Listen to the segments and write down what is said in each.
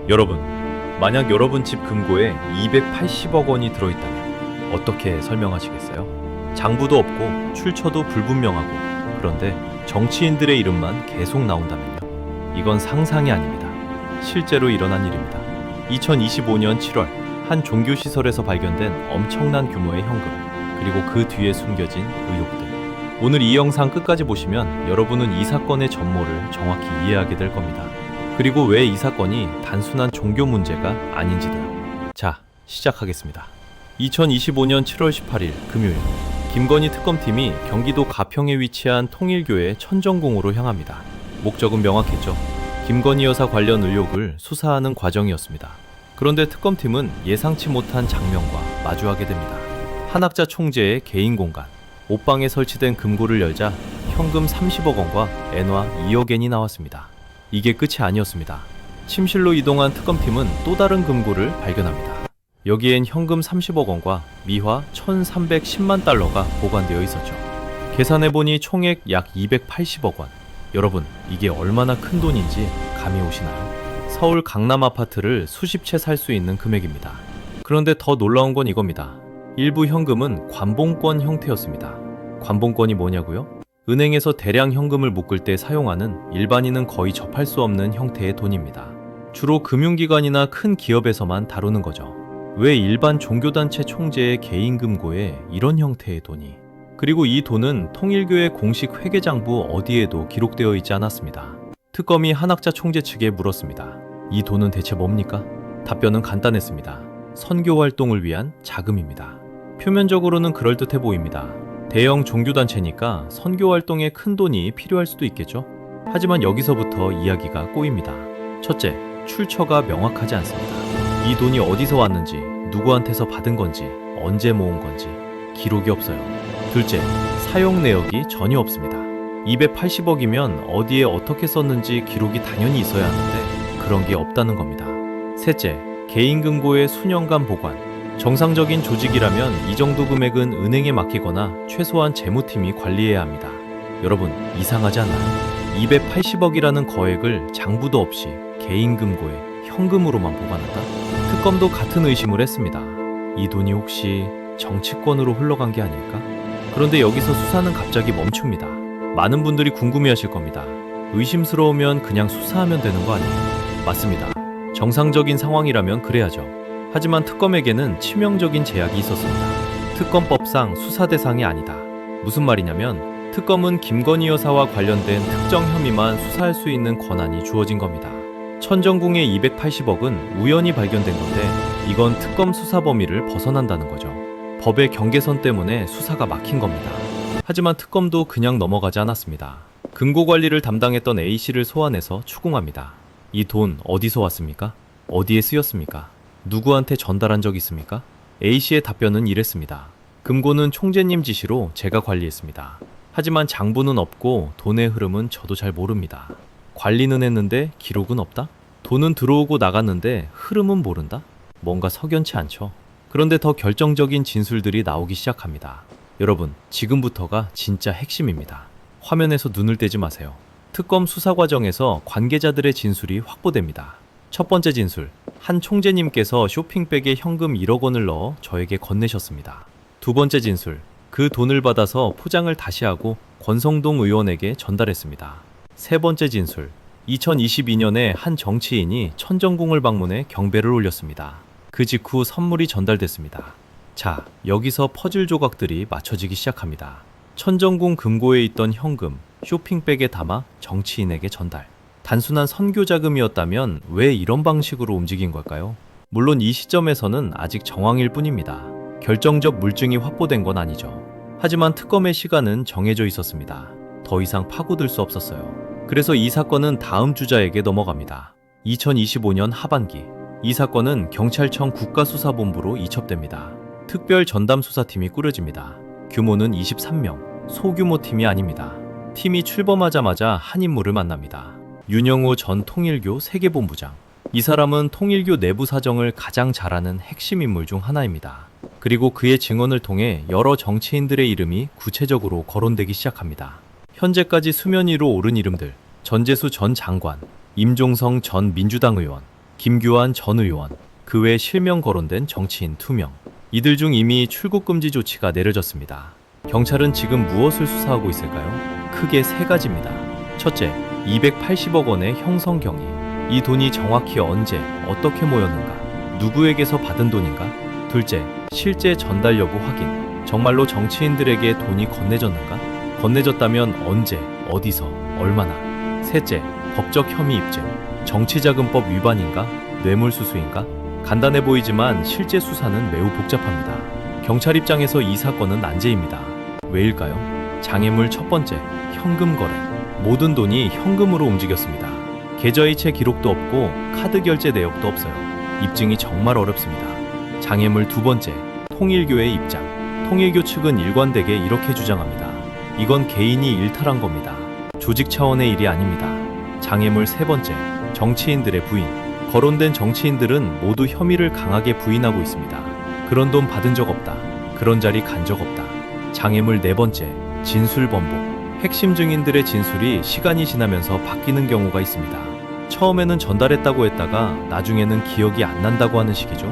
여러분, 만약 여러분 집 금고에 280억 원이 들어있다면 어떻게 설명하시겠어요? 장부도 없고 출처도 불분명하고 그런데 정치인들의 이름만 계속 나온다면요? 이건 상상이 아닙니다. 실제로 일어난 일입니다. 2025년 7월 한 종교시설에서 발견된 엄청난 규모의 현금 그리고 그 뒤에 숨겨진 의혹들. 오늘 이 영상 끝까지 보시면 여러분은 이 사건의 전모를 정확히 이해하게 될 겁니다. 그리고 왜 이 사건이 단순한 종교 문제가 아닌지도요. 자, 시작하겠습니다. 2025년 7월 18일 금요일, 김건희 특검팀이 경기도 가평에 위치한 통일교회 천정궁으로 향합니다. 목적은 명확했죠. 김건희 여사 관련 의혹을 수사하는 과정이었습니다. 그런데 특검팀은 예상치 못한 장면과 마주하게 됩니다. 한학자 총재의 개인 공간, 옷방에 설치된 금고를 열자 현금 30억 원과 엔화 2억 엔이 나왔습니다. 이게 끝이 아니었습니다. 침실로 이동한 특검팀은 또 다른 금고를 발견합니다. 여기엔 현금 30억 원과 미화 1,310만 달러가 보관되어 있었죠. 계산해보니 총액 약 280억 원. 여러분, 이게 얼마나 큰 돈인지 감이 오시나요? 서울 강남 아파트를 수십 채 살 수 있는 금액입니다. 그런데 더 놀라운 건 이겁니다. 일부 현금은 관봉권 형태였습니다. 관봉권이 뭐냐고요? 은행에서 대량 현금을 묶을 때 사용하는 일반인은 거의 접할 수 없는 형태의 돈입니다. 주로 금융기관이나 큰 기업에서만 다루는 거죠. 왜 일반 종교단체 총재의 개인 금고에 이런 형태의 돈이? 그리고 이 돈은 통일교회 공식 회계장부 어디에도 기록되어 있지 않았습니다. 특검이 한학자 총재 측에 물었습니다. 이 돈은 대체 뭡니까? 답변은 간단했습니다. 선교 활동을 위한 자금입니다. 표면적으로는 그럴듯해 보입니다. 대형 종교단체니까 선교 활동에 큰 돈이 필요할 수도 있겠죠? 하지만 여기서부터 이야기가 꼬입니다. 첫째, 출처가 명확하지 않습니다. 이 돈이 어디서 왔는지, 누구한테서 받은 건지, 언제 모은 건지 기록이 없어요. 둘째, 사용 내역이 전혀 없습니다. 280억이면 어디에 어떻게 썼는지 기록이 당연히 있어야 하는데 그런 게 없다는 겁니다. 셋째, 개인 금고의 수년간 보관. 정상적인 조직이라면 이 정도 금액은 은행에 맡기거나 최소한 재무팀이 관리해야 합니다. 여러분, 이상하지 않나요? 280억이라는 거액을 장부도 없이 개인 금고에 현금으로만 보관한다? 특검도 같은 의심을 했습니다. 이 돈이 혹시 정치권으로 흘러간 게 아닐까? 그런데 여기서 수사는 갑자기 멈춥니다. 많은 분들이 궁금해하실 겁니다. 의심스러우면 그냥 수사하면 되는 거 아니에요? 맞습니다. 정상적인 상황이라면 그래야죠. 하지만 특검에게는 치명적인 제약이 있었습니다. 특검법상 수사 대상이 아니다. 무슨 말이냐면 특검은 김건희 여사와 관련된 특정 혐의만 수사할 수 있는 권한이 주어진 겁니다. 천정궁의 280억은 우연히 발견된 건데 이건 특검 수사 범위를 벗어난다는 거죠. 법의 경계선 때문에 수사가 막힌 겁니다. 하지만 특검도 그냥 넘어가지 않았습니다. 금고 관리를 담당했던 A씨를 소환해서 추궁합니다. 이 돈 어디서 왔습니까? 어디에 쓰였습니까? 누구한테 전달한 적 있습니까? A씨의 답변은 이랬습니다. 금고는 총재님 지시로 제가 관리했습니다. 하지만 장부는 없고 돈의 흐름은 저도 잘 모릅니다. 관리는 했는데 기록은 없다? 돈은 들어오고 나갔는데 흐름은 모른다? 뭔가 석연치 않죠. 그런데 더 결정적인 진술들이 나오기 시작합니다. 여러분, 지금부터가 진짜 핵심입니다. 화면에서 눈을 떼지 마세요. 특검 수사 과정에서 관계자들의 진술이 확보됩니다. 첫 번째 진술, 한 총재님께서 쇼핑백에 현금 1억 원을 넣어 저에게 건네셨습니다. 두 번째 진술, 그 돈을 받아서 포장을 다시 하고 권성동 의원에게 전달했습니다. 세 번째 진술, 2022년에 한 정치인이 천정궁을 방문해 경배를 올렸습니다. 그 직후 선물이 전달됐습니다. 자, 여기서 퍼즐 조각들이 맞춰지기 시작합니다. 천정궁 금고에 있던 현금, 쇼핑백에 담아 정치인에게 전달. 단순한 선교 자금이었다면 왜 이런 방식으로 움직인 걸까요? 물론 이 시점에서는 아직 정황일 뿐입니다. 결정적 물증이 확보된 건 아니죠. 하지만 특검의 시간은 정해져 있었습니다. 더 이상 파고들 수 없었어요. 그래서 이 사건은 다음 주자에게 넘어갑니다. 2025년 하반기, 이 사건은 경찰청 국가수사본부로 이첩됩니다. 특별 전담수사팀이 꾸려집니다. 규모는 23명, 소규모 팀이 아닙니다. 팀이 출범하자마자 한 인물을 만납니다. 윤영호 전 통일교 세계본부장. 이 사람은 통일교 내부 사정을 가장 잘 아는 핵심 인물 중 하나입니다. 그리고 그의 증언을 통해 여러 정치인들의 이름이 구체적으로 거론되기 시작합니다. 현재까지 수면 위로 오른 이름들, 전재수 전 장관, 임종성 전 민주당 의원, 김규환 전 의원, 그 외 실명 거론된 정치인 2명. 이들 중 이미 출국 금지 조치가 내려졌습니다. 경찰은 지금 무엇을 수사하고 있을까요? 크게 3가지입니다. 첫째, 280억 원의 형성 경위. 이 돈이 정확히 언제, 어떻게 모였는가? 누구에게서 받은 돈인가? 둘째, 실제 전달 여부 확인. 정말로 정치인들에게 돈이 건네졌는가? 건네졌다면 언제, 어디서, 얼마나? 셋째, 법적 혐의 입증. 정치자금법 위반인가? 뇌물수수인가? 간단해 보이지만 실제 수사는 매우 복잡합니다. 경찰 입장에서 이 사건은 난제입니다. 왜일까요? 장애물 첫 번째, 현금 거래. 모든 돈이 현금으로 움직였습니다. 계좌이체 기록도 없고 카드 결제 내역도 없어요. 입증이 정말 어렵습니다. 장애물 두 번째, 통일교의 입장. 통일교 측은 일관되게 이렇게 주장합니다. 이건 개인이 일탈한 겁니다. 조직 차원의 일이 아닙니다. 장애물 세 번째, 정치인들의 부인. 거론된 정치인들은 모두 혐의를 강하게 부인하고 있습니다. 그런 돈 받은 적 없다. 그런 자리 간 적 없다. 장애물 네 번째, 진술 번복. 핵심 증인들의 진술이 시간이 지나면서 바뀌는 경우가 있습니다. 처음에는 전달했다고 했다가 나중에는 기억이 안 난다고 하는 식이죠.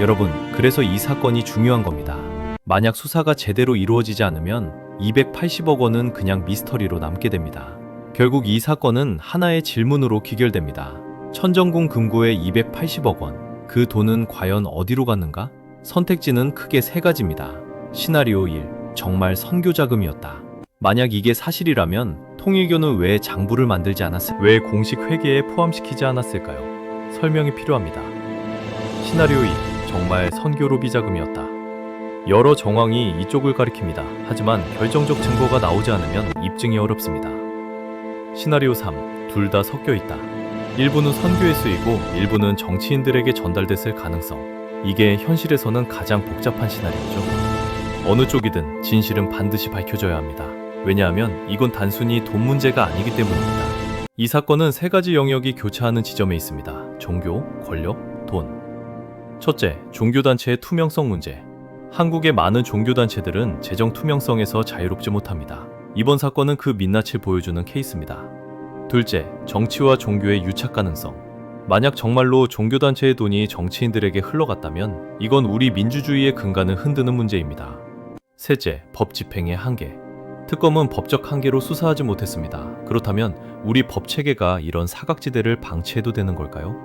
여러분, 그래서 이 사건이 중요한 겁니다. 만약 수사가 제대로 이루어지지 않으면 280억 원은 그냥 미스터리로 남게 됩니다. 결국 이 사건은 하나의 질문으로 귀결됩니다. 천정궁 금고의 280억 원, 그 돈은 과연 어디로 갔는가? 선택지는 크게 3가지입니다. 시나리오 1, 정말 선교 자금이었다. 만약 이게 사실이라면 통일교는 왜 장부를 만들지 않았을까요? 왜 공식 회계에 포함시키지 않았을까요? 설명이 필요합니다. 시나리오 2, 정말 선교 로비 자금이었다. 여러 정황이 이쪽을 가리킵니다. 하지만 결정적 증거가 나오지 않으면 입증이 어렵습니다. 시나리오 3, 둘 다 섞여 있다. 일부는 선교에 쓰이고 일부는 정치인들에게 전달됐을 가능성. 이게 현실에서는 가장 복잡한 시나리오죠. 어느 쪽이든 진실은 반드시 밝혀져야 합니다. 왜냐하면 이건 단순히 돈 문제가 아니기 때문입니다. 이 사건은 3가지 영역이 교차하는 지점에 있습니다. 종교, 권력, 돈. 첫째, 종교단체의 투명성 문제. 한국의 많은 종교단체들은 재정 투명성에서 자유롭지 못합니다. 이번 사건은 그 민낯을 보여주는 케이스입니다. 둘째, 정치와 종교의 유착 가능성. 만약 정말로 종교단체의 돈이 정치인들에게 흘러갔다면 이건 우리 민주주의의 근간을 흔드는 문제입니다. 셋째, 법 집행의 한계. 특검은 법적 한계로 수사하지 못했습니다. 그렇다면 우리 법 체계가 이런 사각지대를 방치해도 되는 걸까요?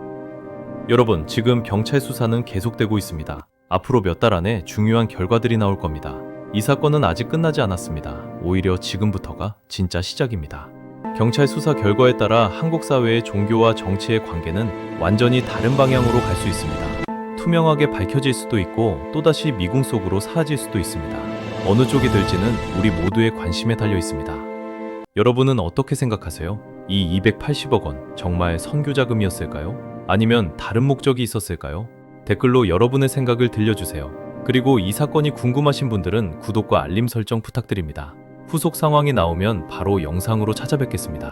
여러분, 지금 경찰 수사는 계속되고 있습니다. 앞으로 몇 달 안에 중요한 결과들이 나올 겁니다. 이 사건은 아직 끝나지 않았습니다. 오히려 지금부터가 진짜 시작입니다. 경찰 수사 결과에 따라 한국 사회의 종교와 정치의 관계는 완전히 다른 방향으로 갈 수 있습니다. 투명하게 밝혀질 수도 있고 또다시 미궁 속으로 사라질 수도 있습니다. 어느 쪽이 될지는 우리 모두의 관심에 달려 있습니다. 여러분은 어떻게 생각하세요? 이 280억 원 정말 선교 자금이었을까요? 아니면 다른 목적이 있었을까요? 댓글로 여러분의 생각을 들려주세요. 그리고 이 사건이 궁금하신 분들은 구독과 알림 설정 부탁드립니다. 후속 상황이 나오면 바로 영상으로 찾아뵙겠습니다.